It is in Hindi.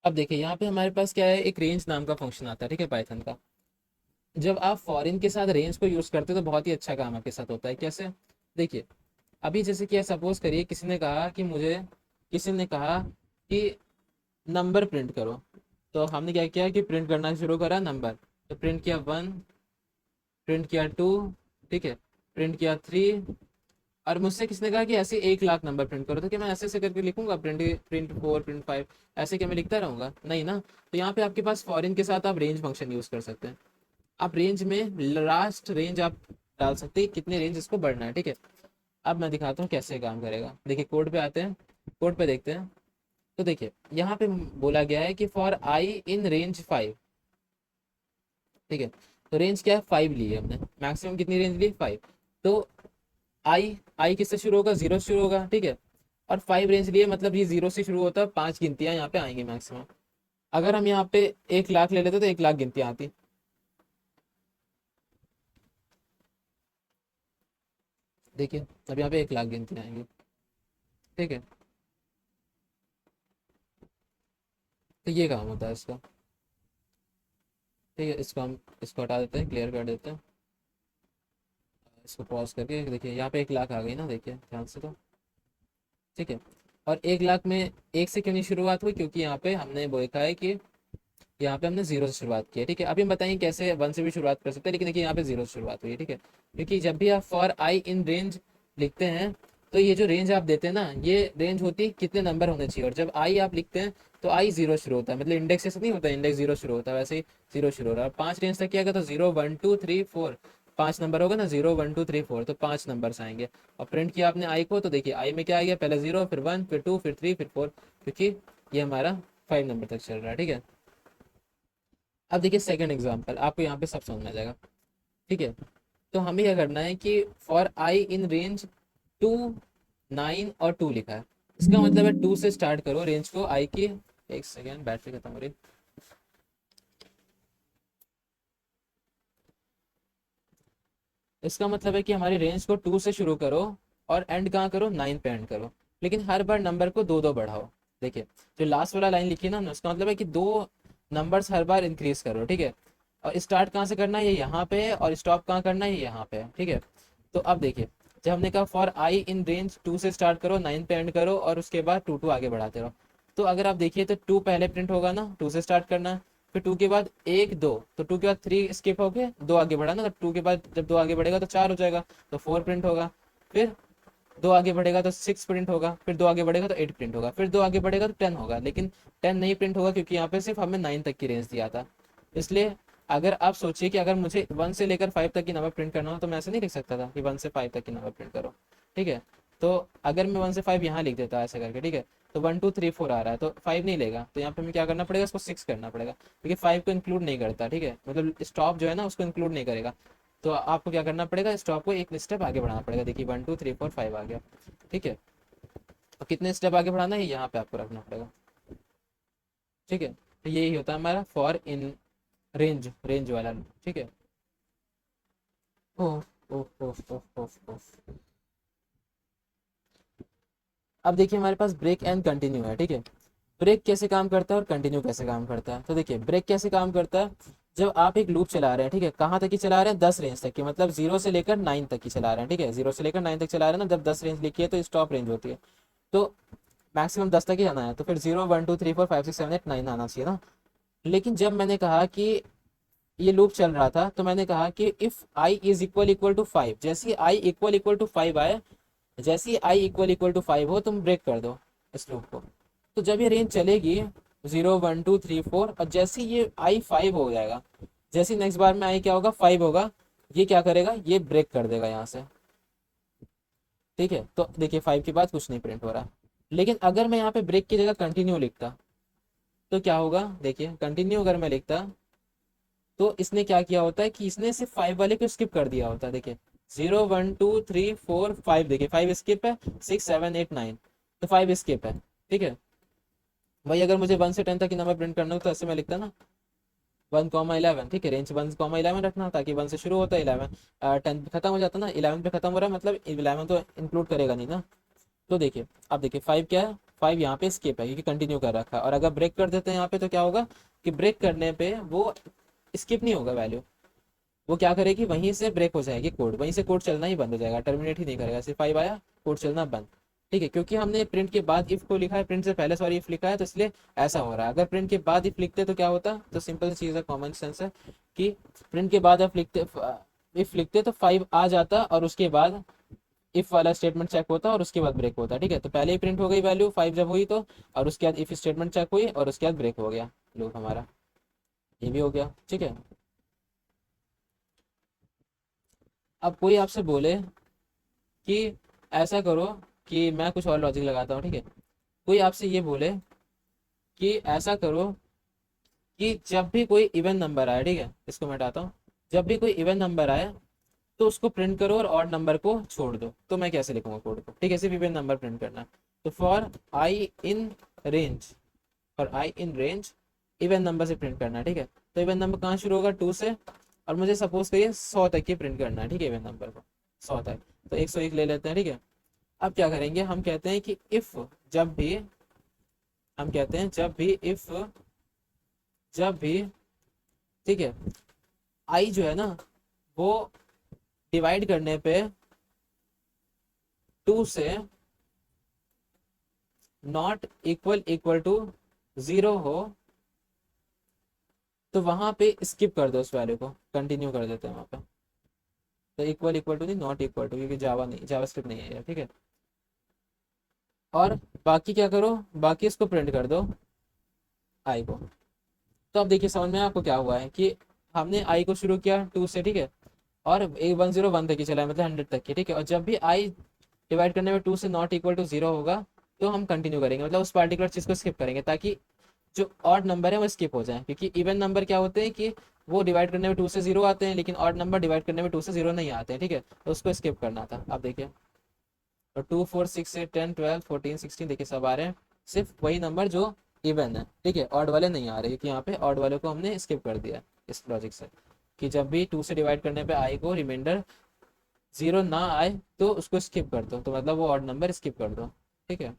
अब देखिए यहाँ पे हमारे पास क्या है, एक रेंज नाम का फंक्शन आता है, ठीक है, पाइथन का। जब आप फॉरेन के साथ रेंज को यूज करते हो तो बहुत ही अच्छा काम आपके साथ होता है। कैसे? देखिए, अभी जैसे कि सपोज करिए किसी ने कहा कि नंबर प्रिंट करो। तो हमने क्या किया कि प्रिंट करना शुरू करा नंबर। तो प्रिंट किया 1, प्रिंट किया 2, ठीक है, प्रिंट किया 3। और मुझसे किसने कहा कि ऐसे 1 लाख नंबर प्रिंट करो, तो क्या मैं ऐसे ऐसे करके लिखूंगा प्रिंट प्रिंट 4, प्रिंट 5? ऐसे क्या मैं लिखता रहूंगा? नहीं ना। तो यहाँ पे आपके पास फॉरेन के साथ आप रेंज फंक्शन यूज कर सकते हैं। आप रेंज में लास्ट रेंज आप डाल सकते हैं, कितने रेंज इसको बढ़ना है, ठीक है। अब मैं दिखाता हूँ कैसे काम करेगा। देखिए कोड पे आते हैं, कोड पे देखते हैं। तो देखिए यहाँ पे बोला गया है कि फॉर आई इन रेंज 5, ठीक है। तो रेंज क्या है? 5 ली है हमने। मैक्सिमम कितनी रेंज ली? 5। तो आई किससे शुरू होगा? 0 से शुरू होगा, ठीक है। और 5 रेंज लिए, मतलब ये 0 से शुरू होता है, 5 गिनतियां यहाँ पे आएंगी मैक्सिमम। अगर हम यहाँ पे 1 लाख ले लेते तो 1 लाख गिनतियां आती। देखिए अब यहाँ पे 1 लाख गिनतियां आएंगी, ठीक है। तो ये काम होता है इसका, ठीक है। इसको हटा देते हैं, क्लियर कर देते हैं। इसको पॉज करके देखिए यहाँ पे 1 लाख आ गई ना, देखिए ध्यान से तो, ठीक है। और 1 लाख में एक से क्यों नहीं शुरुआत हुई? क्योंकि यहाँ पे हमने वो देखा है कि यहाँ पे हमने 0 से शुरुआत की है, ठीक है। अभी हम बताएंगे कैसे 1 से भी शुरुआत कर सकते हैं, लेकिन देखिए यहाँ पे 0 से शुरुआत हुई है, ठीक है। क्योंकि जब भी आप फॉर आई इन रेंज लिखते हैं, तो ये जो रेंज आप देते हैं ना, ये रेंज होती है कितने नंबर होने चाहिए। और जब आई आप लिखते हैं तो आई 0 शुरू होता है, मतलब इंडेक्स ऐसे नहीं होता, इंडेक्स 0 शुरू होता है, वैसे ही 0 शुरू हो रहा है। 5 रेंज तक किया गया तो 0 1 2 3 4, 5 नंबर होगा ना, 0 1 2 3 4, तो 5 नंबर आएंगे। और प्रिंट किया आपने आई को, तो देखिए आई में क्या आ गया, पहले 0, फिर 1, फिर 2, फिर 3, फिर 4, क्योंकि ये हमारा 5 नंबर तक चल रहा है, ठीक है। अब देखिए सेकंड एग्जांपल, आपको यहाँ पे सब समझ में आ जाएगा, ठीक है। तो हमें क्या करना है कि फॉर आई इन रेंज 2, 9 और 2 लिखा है। इसका मतलब है 2 से स्टार्ट करो रेंज को आई की। एक सेकेंड, बैटरी खत्म हो रही। इसका मतलब है कि हमारी रेंज को 2 से शुरू करो और एंड कहाँ करो? 9 पे एंड करो। लेकिन हर बार नंबर को दो दो बढ़ाओ। देखिए जो लास्ट वाला लाइन लिखी है ना, उसका मतलब है कि दो नंबर्स हर बार इंक्रीज करो, ठीक है। और स्टार्ट कहाँ से करना है? ये यहाँ पे है। और स्टॉप कहाँ करना है? ये यहाँ पे है, ठीक है। तो अब देखिए, जब हमने कहा फॉर आई इन रेंज 2 से स्टार्ट करो, 9 पे एंड करो, और उसके बाद 2 2 आगे बढ़ाते रहो। तो अगर आप देखिए तो 2 पहले प्रिंट होगा ना, 2 से स्टार्ट करना। फिर 2 के बाद 1 2, तो 2 के बाद 3 स्किप हो गए, 2 आगे बढ़ा ना, तो 2 के बाद जब 2 आगे बढ़ेगा तो 4 हो जाएगा, तो 4 प्रिंट होगा। फिर 2 आगे बढ़ेगा तो 6 प्रिंट होगा, फिर 2 आगे बढ़ेगा तो 8 प्रिंट होगा, फिर 2 आगे बढ़ेगा तो 10 होगा। लेकिन 10 नहीं प्रिंट होगा, क्योंकि यहाँ पे सिर्फ हमें 9 तक की रेंज दिया था। इसलिए अगर आप सोचिए कि अगर मुझे 1 से लेकर 5 तक की नंबर प्रिंट करना हो, तो मैं ऐसे नहीं लिख सकता था कि 1 से 5 तक की नंबर प्रिंट करो, ठीक है। तो अगर मैं 1 से 5 यहाँ लिख देता ऐसे करके, ठीक है, तो 1 2 3 4 आ रहा है, तो 5 नहीं लेगा, तो यहाँ पे हमें क्या करना पड़ेगा? इसको 6 करना पड़ेगा, क्योंकि 5 को इंक्लूड नहीं करता, ठीक है। मतलब स्टॉप जो है ना, उसको इंक्लूड नहीं करेगा। तो आपको क्या करना पड़ेगा? स्टॉप को एक स्टेप आगे बढ़ाना पड़ेगा। देखिए 1 2 3 4 5 आ गया, ठीक है। और कितने स्टेप आगे बढ़ाना है, यहाँ पे आपको रखना पड़ेगा, ठीक है। तो यही होता है हमारा फॉर इन रेंज, रेंज वाला, ठीक है। ओह ओह ओह ओह ओह ओह। अब देखिए हमारे पास ब्रेक एंड कंटिन्यू है, ठीक है। ब्रेक कैसे काम करता है और कंटिन्यू कैसे काम करता है? तो देखिए ब्रेक कैसे काम करता है, जब आप एक लूप चला रहे हैं, ठीक है, कहाँ तक की चला रहे हैं? 10 रेंज तक की, मतलब 0 से लेकर 9 तक की चला रहे हैं, ठीक है। 0 से लेकर 9 तक चला रहे हैं ना, जब 10 रेंज लिखी है तो स्टॉप रेंज होती है। तो मैक्सिमम 10 तक ही आना है, तो फिर 0 1 2 3 4 5 6 7 8 9 आना चाहिए ना। लेकिन जब मैंने कहा कि ये लूप चल रहा था, तो मैंने कहा कि if I is equal equal to 5, जैसे ही आई इक्वल इक्वल टू 5 आए, जैसे ही आई इक्वल इक्वल टू 5 हो, तुम ब्रेक कर दो इस लूप को। तो जब ये रेंज चलेगी 0 1 2 3 4, और जैसे ही ये आई 5 हो जाएगा, जैसे नेक्स्ट बार में आई क्या होगा? 5 होगा, ये क्या करेगा? ये ब्रेक कर देगा यहाँ से, ठीक है। तो देखिए 5 के बाद कुछ नहीं प्रिंट हो रहा। लेकिन अगर मैं यहाँ पे ब्रेक की जगह कंटिन्यू लिखता, तो क्या होगा? देखिए कंटिन्यू अगर मैं लिखता, तो इसने क्या किया होता है कि इसने सिर्फ 5 वाले को स्किप कर दिया होता है। देखिए 0 1 2 3 4 5, देखिए 5 स्किप है, 6 7 8 9, तो 5 स्किप है, ठीक है। वही अगर मुझे 1 से 10 तक की नंबर प्रिंट करना हो, तो ऐसे मैं लिखता ना, 1 11, ठीक है। रेंज 1 11 रखना, ताकि 1 से शुरू होता है, 11 10 पे खत्म हो जाता ना, 11 पे खत्म हो रहा है, मतलब 11 तो इंक्लूड करेगा नहीं ना। तो देखिए अब देखिए 5 क्या है? 5 यहाँ पे स्किप है क्योंकि कंटिन्यू कर रखा है। और अगर ब्रेक कर देते हैं यहाँ पे तो क्या होगा कि ब्रेक करने पे वो स्किप नहीं होगा वैल्यू, वो क्या करेगी वहीं से ब्रेक हो जाएगी कोड, वहीं से कोड चलना ही बंद हो जाएगा, टर्मिनेट ही नहीं करेगा, सिर्फ 5 आया कोड चलना बंद। ठीक है, क्योंकि हमने प्रिंट के बाद इफ को लिखा है, प्रिंट से पहले सॉरी इफ लिखा है, तो इसलिए ऐसा हो रहा है। अगर प्रिंट के बाद इफ लिखते तो क्या होता, तो सिंपल सी चीज़ है, कॉमन सेंस है कि प्रिंट के बाद इफ लिखते तो 5 आ जाता और उसके बाद इफ वाला स्टेटमेंट चेक होता और उसके बाद ब्रेक होता। ठीक है, तो पहले ही प्रिंट हो गई वैल्यू 5 जब हुई तो, और उसके बाद इफ स्टेटमेंट चेक हुई और उसके बाद ब्रेक हो गया लूप हमारा, ये भी हो गया। ठीक है, अब कोई आपसे बोले कि ऐसा करो, कि मैं कुछ और लॉजिक लगाता हूँ। ठीक है, कोई आपसे ये बोले कि ऐसा करो कि जब भी कोई इवन नंबर आए, ठीक है इसको मैं हटाता हूँ, जब भी कोई इवन नंबर आए तो उसको प्रिंट करो और ऑड नंबर को छोड़ दो। तो मैं कैसे लिखूंगा कोड को, ठीक है, सिर्फ इवन नंबर प्रिंट करना है। तो for I in range, for I in range even number से प्रिंट करना है। ठीक है, तो इवन नंबर कहाँ शुरू होगा, 2 से, और मुझे सपोज करिए 100 तक की प्रिंट करना है। ठीक है, इवन नंबर को 100 तक, तो 101 ले लेते हैं। ठीक है, अब क्या करेंगे, हम कहते हैं कि इफ, जब भी, हम कहते हैं जब भी इफ, जब भी, ठीक है, आई जो है ना वो डिवाइड करने पे 2 से नॉट इक्वल इक्वल टू 0 हो, तो वहां पे स्किप कर दो उस वैल्यू को, कंटिन्यू कर देते हैं वहां पे। तो इक्वल इक्वल टू नहीं, नॉट इक्वल टू, क्योंकि जावा नहीं, जावास्क्रिप्ट नहीं है ये। ठीक है, और बाकी क्या करो, बाकी इसको प्रिंट कर दो आई को। तो अब देखिए समझ में आपको क्या हुआ है कि हमने आई को शुरू किया 2 से, ठीक है, और 101 तक ही चला है, मतलब 100 तक की। ठीक है, और जब भी आई डिवाइड करने में 2 से नॉट इक्वल टू 0 होगा तो हम कंटिन्यू करेंगे, मतलब उस पर्टिकुलर चीज़ को स्किप करेंगे, ताकि जो ऑड नंबर है वो स्किप हो जाए। क्योंकि इवन नंबर क्या होते हैं कि वो डिवाइड करने में 2 से 0 आते हैं, लेकिन ऑड नंबर डिवाइड करने में 2 से 0 नहीं आते हैं। ठीक है, तो उसको स्किप करना था। अब देखिए, और 2 4 6 8 10 12 14 16 देखिए सब आ रहे हैं, सिर्फ वही नंबर जो इवन है। ठीक है, ऑड वाले नहीं आ रहे, क्योंकि यहाँ पे ऑड वाले को हमने स्किप कर दिया इस लॉजिक से, कि जब भी 2 से डिवाइड करने पे आई को रिमाइंडर 0 ना आए तो उसको स्किप कर दो, तो मतलब वो ऑड नंबर स्किप कर दो। ठीक है,